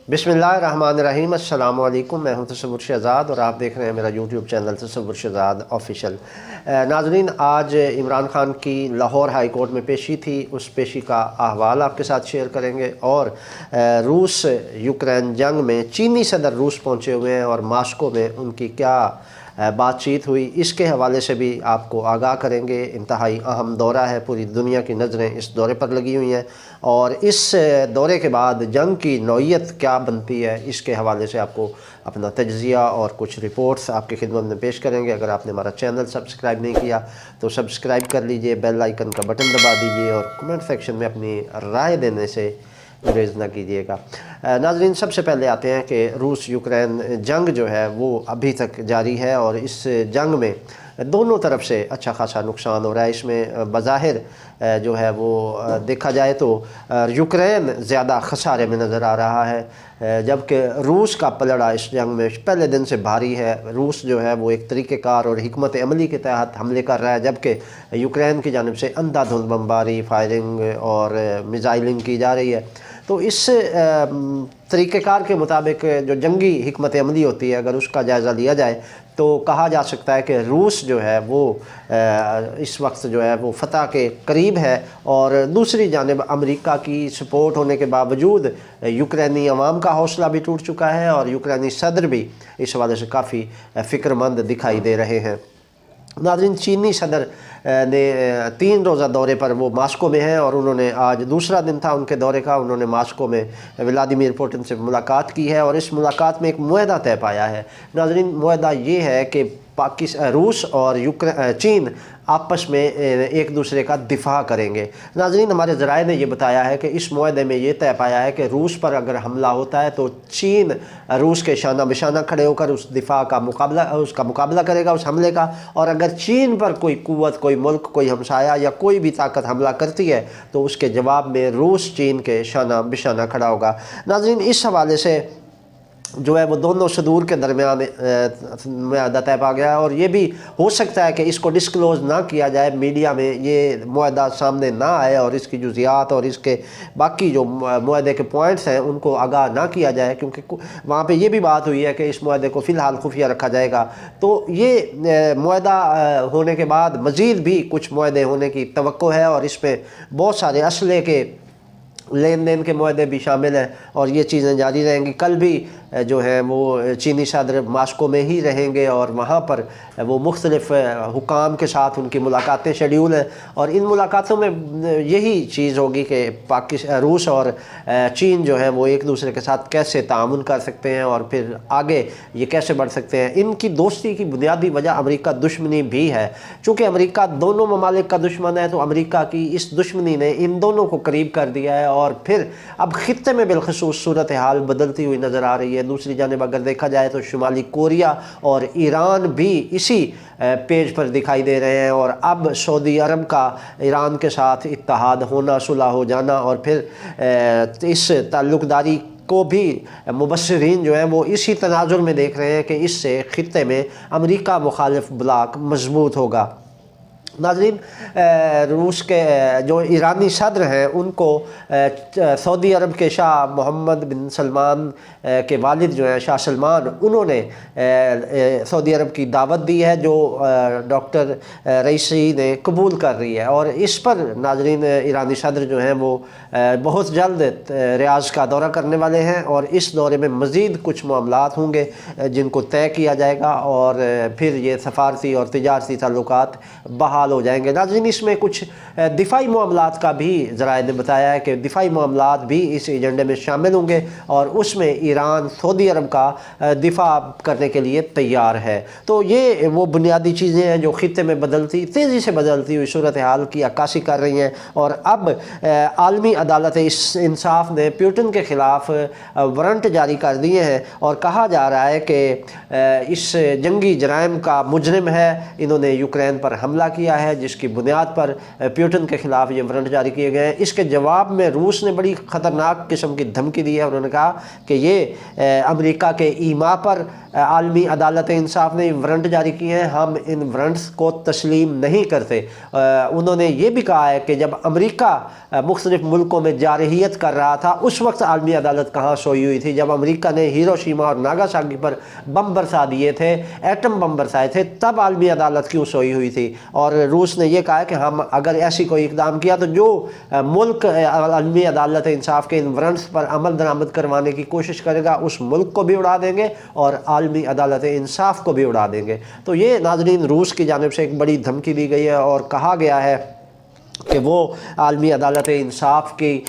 बिस्मिल्लाहिर्रहमानिर्रहीम। अस्सलाम वालेकुम। मैं हूं तसव्वुर शहज़ाद और आप देख रहे हैं मेरा यूट्यूब चैनल तसव्वुर शहज़ाद ऑफिशियल। नाज़रीन, आज इमरान खान की लाहौर हाई कोर्ट में पेशी थी, उस पेशी का अहवाल आपके साथ शेयर करेंगे। और रूस यूक्रेन जंग में चीनी सदर रूस पहुंचे हुए हैं और मास्को में उनकी क्या बातचीत हुई, इसके हवाले से भी आपको आगाह करेंगे। इंतहाई अहम दौरा है, पूरी दुनिया की नज़रें इस दौरे पर लगी हुई हैं और इस दौरे के बाद जंग की नौइयत क्या बनती है, इसके हवाले से आपको अपना तज्ज़िया और कुछ रिपोर्ट्स आपकी खिदमत में पेश करेंगे। अगर आपने हमारा चैनल सब्सक्राइब नहीं किया तो सब्सक्राइब कर लीजिए, बेल आइकन का बटन दबा दीजिए और कमेंट सेक्शन में अपनी राय देने से गुरेज ना कीजिएगा। नाज़रीन, सबसे पहले आते हैं कि रूस यूक्रेन जंग जो है वो अभी तक जारी है और इस जंग में दोनों तरफ से अच्छा खासा नुकसान हो रहा है। इसमें बज़ाहिर जो है वो देखा जाए तो यूक्रेन ज़्यादा खसारे में नज़र आ रहा है, जबकि रूस का पलड़ा इस जंग में पहले दिन से भारी है। रूस जो है वो एक तरीक़ेकार और हिकमत अमली के तहत हमले कर रहा है, जबकि यूक्रेन की जानिब से अंधाधुंध बमबारी, फायरिंग और मिज़ाइलिंग की जा रही है। तो इस तरीक़ेकार के मुताबिक जो जंगी हिकमत अमली होती है, अगर उसका जायज़ा लिया जाए तो कहा जा सकता है कि रूस जो है वो इस वक्त जो है वो फ़तह के करीब है। और दूसरी जानिब अमेरिका की सपोर्ट होने के बावजूद यूक्रेनी अवाम का हौसला भी टूट चुका है और यूक्रेनी सदर भी इस हवाले से काफ़ी फ़िक्रमंद दिखाई दे रहे हैं। नाज़रीन, चीनी सदर ने 3 रोज़ा दौरे पर वो मास्को में हैं और उन्होंने आज दूसरा दिन था उनके दौरे का। उन्होंने मास्को में व्लादिमीर पुतिन से मुलाकात की है और इस मुलाकात में एक मुआहदा तय पाया है। नाज़रीन, मुआहदा ये है कि रूस और चीन आपस में एक दूसरे का दिफा करेंगे। नाज़रीन, हमारे ज़राए ने ये बताया है कि इस मुआहदे में ये तय पाया है कि रूस पर अगर हमला होता है तो चीन रूस के शाना बिशाना खड़े होकर उस दिफा का उसका मुकाबला करेगा, उस हमले का। और अगर चीन पर कोई कुव्वत, कोई मुल्क, कोई हमसाया या कोई भी ताकत हमला करती है तो उसके जवाब में रूस चीन के शाना बिशाना खड़ा होगा। नाज़रीन, इस हवाले से जो है वो दोनों सदूर के दरमियान मुआहदा तय पा गया है और ये भी हो सकता है कि इसको डिस्क्लोज़ ना किया जाए, मीडिया में ये मुआहदा सामने ना आए और इसकी जुज़ियात और इसके बाकी जो मुआहदे के पॉइंट्स हैं उनको आगाह ना किया जाए, क्योंकि वहाँ पे ये भी बात हुई है कि इस मुआहदे को फ़िलहाल खुफिया रखा जाएगा। तो ये मुआहदा होने के बाद मज़ीद भी कुछ मुआहदे होने की तवक्को है और इसमें बहुत सारे असले के लेन देन के मुआहदे भी शामिल हैं और ये चीज़ें जारी रहेंगी। कल भी जो है वो चीनी सदर मास्को में ही रहेंगे और वहाँ पर वो मुख्तलिफ़ हुकाम के साथ उनकी मुलाकातें शेड्यूल हैं और इन मुलाकातों में यही चीज़ होगी कि रूस और चीन जो है वो एक दूसरे के साथ कैसे तामुन कर सकते हैं और फिर आगे ये कैसे बढ़ सकते हैं। इनकी दोस्ती की बुनियादी वजह अमेरिका दुश्मनी भी है। चूँकि अमेरिका दोनों ममालिक का दुश्मन है तो अमेरिका की इस दुश्मनी ने इन दोनों को करीब कर दिया है और फिर अब खित्ते में बिलखसूस सूरत हाल बदलती हुई नज़र आ रही है। दूसरी जानिब अगर देखा जाए तो शुमाली कोरिया और ईरान भी इसी पेज पर दिखाई दे रहे हैं और अब सऊदी अरब का ईरान के साथ इत्तेहाद होना, सुलह हो जाना और फिर इस ताल्लुक़दारी को भी मुबस्सिरीन जो है वो इसी तनाजुर में देख रहे हैं कि इससे खित्ते में अमेरिका मुखालिफ ब्लॉक मजबूत होगा। नाज़रीन, रूस के जो ईरानी सदर हैं उनको सऊदी अरब के शाह मोहम्मद बिन सलमान के वालिद जो हैं शाह सलमान, उन्होंने सऊदी अरब की दावत दी है जो डॉक्टर रईसी ने कबूल कर रही है। और इस पर नाज़रीन ईरानी सदर जो हैं वो बहुत जल्द रियाज़ का दौरा करने वाले हैं और इस दौरे में मज़ीद कुछ मामलात होंगे जिनको तय किया जाएगा और फिर ये सफारती और तिजारती ताल्लुकात बहाल हो जाएंगे। नाज़रीन, इसमें कुछ दिफाई मामलात का भी ज़राए ने बताया है कि दिफाई मामलात भी इस एजेंडे में शामिल होंगे और उसमें ईरान सऊदी अरब का दिफा करने के लिए तैयार है। तो ये वो बुनियादी चीज़ें हैं जो खित्ते में तेज़ी से बदलती हुई सूरत हाल की अक्कासी कर रही हैं। और अब आलमी अदालत इंसाफ ने पुतिन के ख़िलाफ़ वारंट जारी कर दिए हैं और कहा जा रहा है कि इस जंगी जराइम का मुजरिम है, इन्होंने यूक्रेन पर हमला किया کیا ہے جس کی بنیاد پر پیوٹن کے خلاف یہ وارنٹ جاری کیے گئے ہیں۔ اس کے جواب میں روس نے بڑی خطرناک قسم کی دھمکی دی ہے۔ انہوں نے کہا کہ یہ امریکہ کے ایما پر عالمی عدالت انصاف نے وارنٹ جاری کیے ہیں، ہم ان وارنٹس کو تسلیم نہیں کرتے۔ انہوں نے یہ بھی کہا ہے کہ جب امریکہ مختلف ملکوں میں جارحیت کر رہا تھا اس وقت عالمی عدالت کہاں سوئی ہوئی تھی؟ جب امریکہ نے ہیروشیما اور ناگاساکی پر بم برسا دیے تھے، ایٹم بم برسائے تھے، تب عالمی عدالت کیوں سوئی ہوئی تھی؟ اور روس نے یہ کہا کہ ہم اگر ایسی کوئی اقدام کیا تو جو ملک عالمی عدالت انصاف کے ان وارنٹس پر عمل درآمد کروانے کی کوشش کرے گا اس ملک کو بھی اڑا دیں گے اور عالمی عدالت انصاف کو بھی اڑا دیں گے۔ تو یہ ناظرین روس کی جانب سے ایک بڑی دھمکی دی گئی ہے اور کہا گیا ہے کہ وہ عالمی عدالت انصاف کی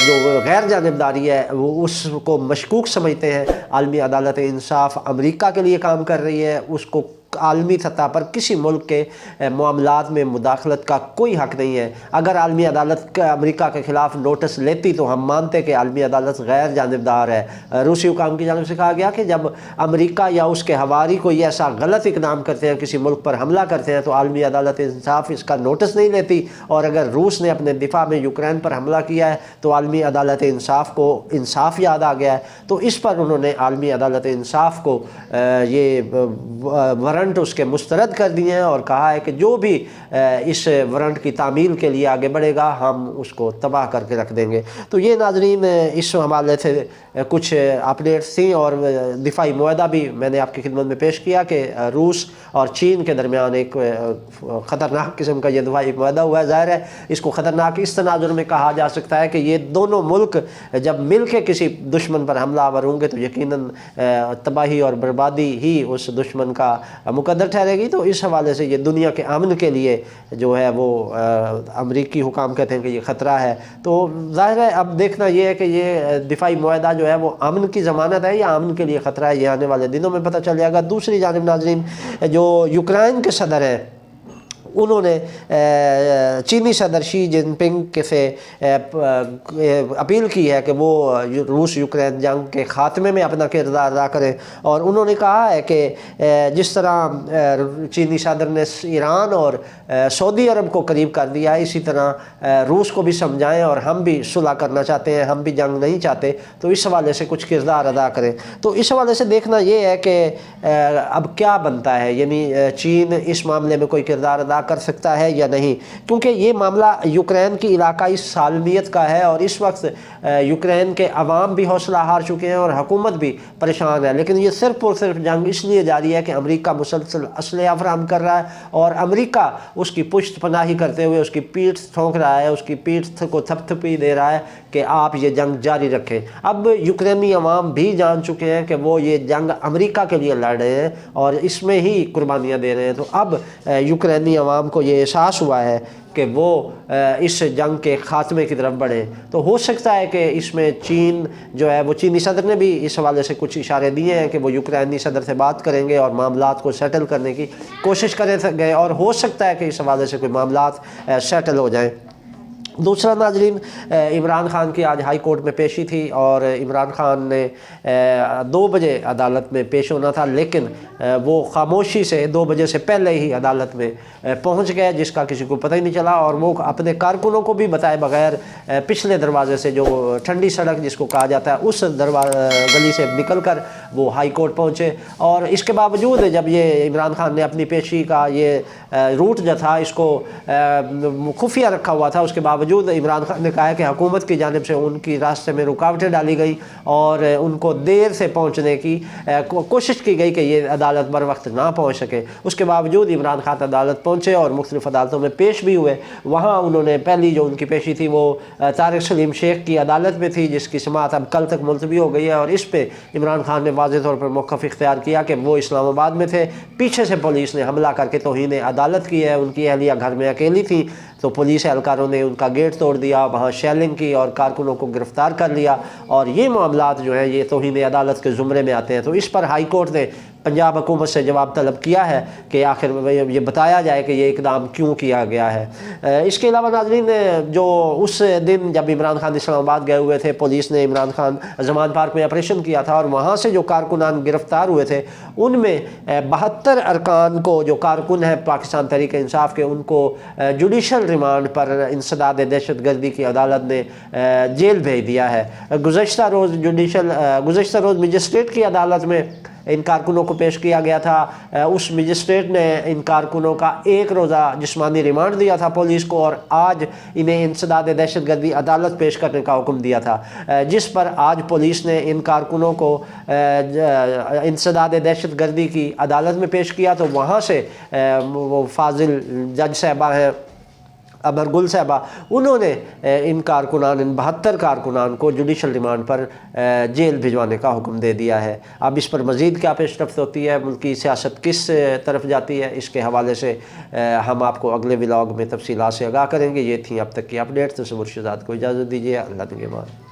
جو غیر جانبداری ہے وہ اس کو مشکوک سمجھتے ہیں۔ عالمی عدالت انصاف امریکہ کے لیے کام کر رہی ہے، اس کو عالمی سطح پر کسی ملک کے معاملات میں مداخلت کا کوئی حق نہیں ہے۔ اگر عالمی عدالت امریکہ کے خلاف نوٹس لیتی تو ہم مانتے کہ عالمی عدالت غیر جانبدار ہے۔ روسی حکام کی جانب سے کہا گیا کہ جب امریکہ یا اس کے حواری کوئی ایسا غلط اقدام کرتے ہیں، کسی ملک پر حملہ کرتے ہیں، تو عالمی عدالت انصاف اس کا نوٹس نہیں لیتی، اور اگر روس نے اپنے دفاع میں یوکرین پر حملہ کیا ہے تو عالمی عدالت انصاف کو انصاف یاد آ گیا ہے۔ تو اس پر انہوں نے عالمی عدالت انصاف کو یہ وارنٹ اس کے مسترد کر دیے ہیں اور کہا ہے کہ جو بھی اس وارنٹ کی تعمیل کے لیے آگے بڑھے گا ہم اس کو تباہ کر کے رکھ دیں گے۔ تو یہ ناظرین اس حوالے سے کچھ اپڈیٹس تھیں، اور دفاعی معاہدہ بھی میں نے آپ کی خدمت میں پیش کیا کہ روس اور چین کے درمیان ایک خطرناک قسم کا یہ دفاعی معاہدہ ہوا ہے۔ ظاہر ہے اس کو خطرناک اس تناظر میں کہا جا سکتا ہے کہ یہ دونوں ملک جب مل کے کسی دشمن پر حملہ آور ہوں گے تو یقیناً تباہی اور بربادی ہی اس دشمن کا مقدر ٹھہرے گی۔ تو اس حوالے سے یہ دنیا کے امن کے لیے جو ہے وہ امریکی حکام کہتے ہیں کہ یہ خطرہ ہے۔ تو ظاہر ہے اب دیکھنا یہ ہے کہ یہ دفاعی معاہدہ جو ہے وہ امن کی ضمانت ہے یا امن کے لیے خطرہ ہے، یہ آنے والے دنوں میں پتہ چل جائے گا۔ دوسری جانب ناظرین جو یوکرین کے صدر ہیں انہوں نے چینی صدر شی جن پنگ سے اپیل کی ہے کہ وہ روس یوکرین جنگ کے خاتمے میں اپنا کردار ادا کریں، اور انہوں نے کہا ہے کہ جس طرح چینی صدر نے ایران اور سعودی عرب کو قریب کر دیا ہے، اسی طرح روس کو بھی سمجھائیں، اور ہم بھی صلح کرنا چاہتے ہیں، ہم بھی جنگ نہیں چاہتے، تو اس حوالے سے کچھ کردار ادا کریں۔ تو اس حوالے سے دیکھنا یہ ہے کہ اب کیا بنتا ہے، یعنی چین اس معاملے میں کوئی کردار ادا کر سکتا ہے یا نہیں، کیونکہ یہ معاملہ یوکرین کی علاقائی سالمیت کا ہے، اور اس وقت یوکرین کے عوام بھی حوصلہ ہار چکے ہیں اور حکومت بھی پریشان ہے۔ لیکن یہ صرف اور صرف جنگ اس لیے جاری ہے کہ امریکہ مسلسل اسلحہ فراہم کر رہا ہے، اور امریکہ اس کی پشت پناہی کرتے ہوئے اس کی پیٹھ تھونک رہا ہے، اس کی پیٹھ کو تھپ تھپی دے رہا ہے کہ آپ یہ جنگ جاری رکھیں۔ اب یوکرینی عوام بھی جان چکے ہیں کہ وہ یہ جنگ امریکہ کے لیے لڑ رہے ہیں اور اس میں ہی قربانیاں دے رہے ہیں۔ تو اب یوکرینی عوام کو یہ احساس ہوا ہے کہ وہ اس جنگ کے خاتمے کی طرف بڑھے۔ تو ہو سکتا ہے کہ اس میں چین جو ہے وہ چینی صدر نے بھی اس حوالے سے کچھ اشارے دیے ہیں کہ وہ یوکرینی صدر سے بات کریں گے اور معاملات کو سیٹل کرنے کی کوشش کریں گے، اور ہو سکتا ہے کہ اس حوالے سے کوئی معاملات سیٹل ہو جائیں۔ دوسرا ناظرین عمران خان کی آج ہائی کورٹ میں پیشی تھی، اور عمران خان نے 2 بجے عدالت میں پیش ہونا تھا، لیکن وہ خاموشی سے 2 بجے سے پہلے ہی عدالت میں پہنچ گئے، جس کا کسی کو پتہ ہی نہیں چلا، اور وہ اپنے کارکنوں کو بھی بتائے بغیر پچھلے دروازے سے، جو ٹھنڈی سڑک جس کو کہا جاتا ہے، اس گلی سے نکل کر وہ ہائی کورٹ پہنچے۔ اور اس کے باوجود جب یہ عمران خان نے اپنی پیشی کا یہ روٹ جو تھا اس کو خفیہ رکھا ہوا تھا، اس کے باوجود عمران خان نے کہا ہے کہ حکومت کی جانب سے ان کی راستے میں رکاوٹیں ڈالی گئی اور ان کو دیر سے پہنچنے کی کوشش کی گئی کہ یہ عدالت بر وقت نہ پہنچ سکے۔ اس کے باوجود عمران خان عدالت پہنچے اور مختلف عدالتوں میں پیش بھی ہوئے۔ وہاں انہوں نے پہلی جو ان کی پیشی تھی وہ طارق سلیم شیخ کی عدالت میں تھی، جس کی سماعت اب کل تک ملتوی ہو گئی ہے، اور اس پہ عمران خان نے واضح طور پر موقف اختیار کیا کہ وہ اسلام آباد میں تھے، پیچھے سے پولیس نے حملہ کر کے توہین عدالت کی ہے، ان کی اہلیہ گھر میں اکیلی تھی، تو پولیس اہلکاروں نے ان کا گیٹ توڑ دیا، وہاں شیلنگ کی اور کارکنوں کو گرفتار کر لیا، اور یہ معاملات جو ہیں یہ توہین عدالت کے زمرے میں آتے ہیں۔ تو اس پر ہائی کورٹ نے पंजाब हुकूमत से जवाब तलब किया है कि आखिर ये बताया जाए कि ये इकदाम क्यों किया गया है। इसके अलावा नाज़रीन, जो उस दिन जब इमरान खान इस्लामाबाद गए हुए थे, पुलिस ने इमरान खान जमान पार्क में ऑपरेशन किया था और वहाँ से जो कारकुनान गिरफ़्तार हुए थे उनमें 72 अरकान को, जो कारकुन हैं पाकिस्तान तहरीक इंसाफ के, उनको जुडिशल रिमांड पर इंसदाद दहशत गर्दी की अदालत ने जेल भेज दिया है। गुज़श्ता रोज़ मजिस्ट्रेट की अदालत में इन कारकुनों को पेश किया गया था। उस मजिस्ट्रेट ने इन कारकुनों का 1 रोज़ा जिस्मानी रिमांड दिया था पुलिस को और आज इन्हें इंसदाद दहशतगर्दी अदालत पेश करने का हुक्म दिया था, जिस पर आज पुलिस ने इन कारकुनों को इंसदाद दहशतगर्दी की अदालत में पेश किया। तो वहाँ से वो फाजिल जज साहबा हैं, अमर गुल साहबा, उन्होंने इन 72 कारकुनान को जुडिशल रिमांड पर जेल भिजवाने का हुक्म दे दिया है। अब इस पर मज़ीद क्या पेशरफ्त होती है, मुल्की सियासत किस तरफ जाती है, इसके हवाले से हम आपको अगले व्लॉग में तफसीलात से आगाह करेंगे। ये थी अब तक की अपडेट। तसव्वुर शहज़ाद को इजाज़त दीजिए। अल्लाह निगहबान।